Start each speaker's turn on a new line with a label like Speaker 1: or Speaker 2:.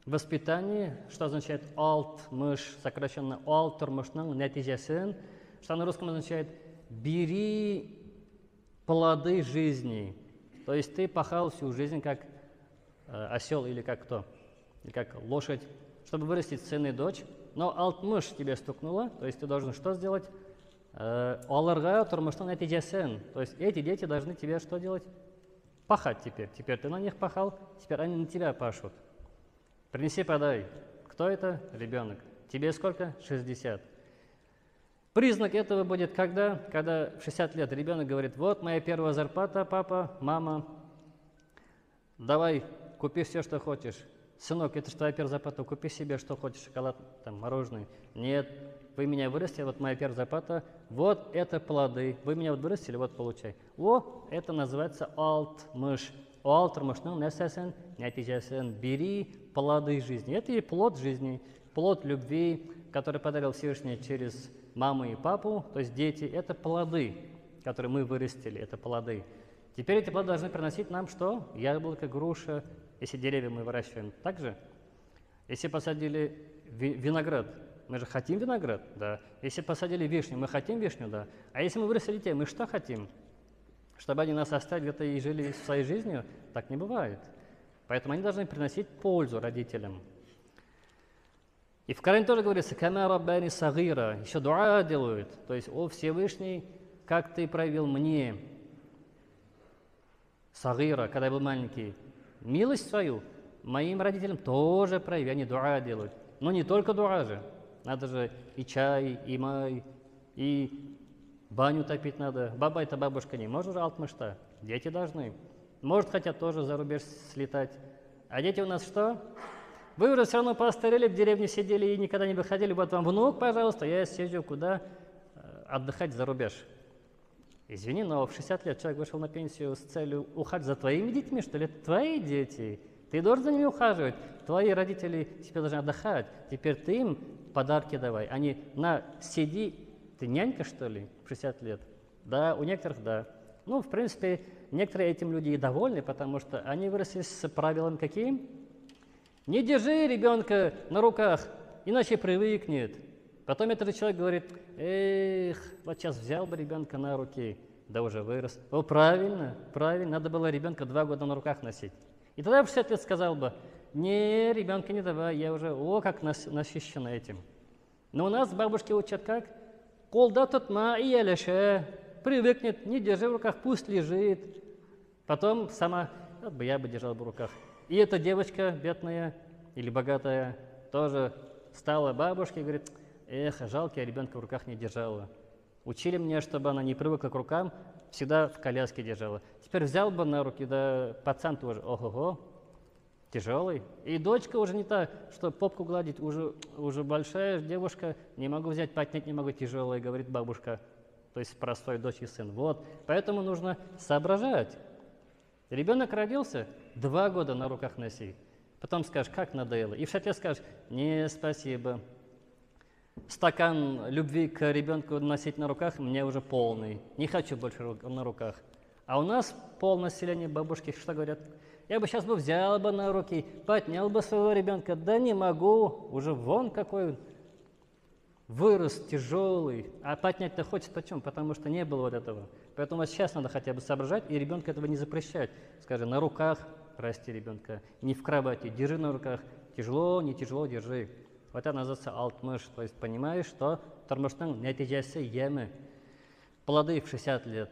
Speaker 1: Воспитание, что означает alt-мыш, сокращенно alt тормышның нәтижесен, что на русском означает бери плоды жизни. То есть ты пахал всю жизнь как осел или как кто, или как лошадь, чтобы вырастить сына и дочь. Но alt-мыш тебе стукнуло, то есть ты должен что сделать? Аларга тормышның нәтижесен. То есть эти дети должны тебе что делать? Пахать теперь. Теперь ты на них пахал, теперь они на тебя пашут. Принеси, подай. Кто это? Ребенок. Тебе сколько? 60. Признак этого будет когда? Когда в 60 лет ребенок говорит: вот моя первая зарплата, папа, мама, давай, купи все, что хочешь. Сынок, это же твоя первая зарплата, купи себе, что хочешь, шоколад, там, мороженое. Нет, вы меня вырастили, вот моя первая зарплата, вот это плоды. Вы меня вот вырастили, вот получай. О, это называется alt-мыш. Alt-мышның нәсәсен, нәтижесен, бери плоды жизни. Это и плод жизни, плод любви, который подарил Всевышний через маму и папу, то есть дети. Это плоды, которые мы вырастили, это плоды. Теперь эти плоды должны приносить нам что? Яблоко, груша, если деревья мы выращиваем. Также, если посадили виноград, мы же хотим виноград, да. Если посадили вишню, мы хотим вишню, да. А если мы вырастили детей, мы что хотим? Чтобы они нас оставили где-то и жили своей жизнью? Так не бывает. Поэтому они должны приносить пользу родителям. И в Коране тоже говорится: «Кама раббани сагира», еще дуа делают. То есть: «О Всевышний, как ты проявил мне, сагира, когда я был маленький, милость свою, моим родителям тоже прояви». Они дуа делают. Но не только дуа же. Надо же и чай, и май, и баню топить надо. Баба-то бабушка не может же alt-мышта. Дети должны. Может, хотят тоже за рубеж слетать. А дети у нас что? Вы уже все равно постарели, в деревне сидели и никогда не выходили. Вот вам внук, пожалуйста, я съезжу куда отдыхать за рубеж. Извини, но в 60 лет человек вышел на пенсию с целью ухаживать за твоими детьми, что ли? Это твои дети. Ты должен за ними ухаживать. Твои родители теперь должны отдыхать. Теперь ты им подарки давай. Они сиди. Ты нянька, что ли, в 60 лет? Да, у некоторых да. Ну, в принципе, некоторые этим люди и довольны, потому что они выросли с правилом каким? Не держи ребенка на руках, иначе привыкнет. Потом этот человек говорит: эх, вот сейчас взял бы ребенка на руки, да уже вырос. О, правильно, правильно, надо было ребенка 2 года на руках носить. И тогда в 60 лет сказал бы: не, ребенка не давай, я уже, как насыщен этим. Но у нас бабушки учат как? Колда тутма и елеше. Привыкнет, не держи в руках, пусть лежит. Потом сама, вот бы я бы держал в руках. И эта девочка бедная или богатая тоже стала бабушкой и говорит: эх, жалко, я ребенка в руках не держала. Учили меня, чтобы она не привыкла к рукам, всегда в коляске держала. Теперь взял бы на руки, да пацан тоже, ого-го, тяжелый. И дочка уже не та, что попку гладить, уже большая девушка, не могу взять, поднять не могу, тяжелая, говорит бабушка. То есть простой дочь и сын. Вот, поэтому нужно соображать. Ребенок родился, 2 года на руках носи. Потом скажешь: как надоело. И в 60 лет скажешь: не, спасибо. Стакан любви к ребенку носить на руках мне уже полный. Не хочу больше на руках. А у нас полнаселение бабушки что говорят? Я бы сейчас взял бы на руки, поднял бы своего ребенка. Да не могу, уже вон какой вырос, тяжелый. А поднять-то хочет почему? Потому что не было вот этого. Поэтому сейчас надо хотя бы соображать и ребенка этого не запрещать. Скажи: на руках расти ребенка, не в кровати, держи на руках. Тяжело, не тяжело, держи. Вот это называется alt-мыш. То есть понимаешь, что тормышның нәтижесі емі. Плоды в 60 лет.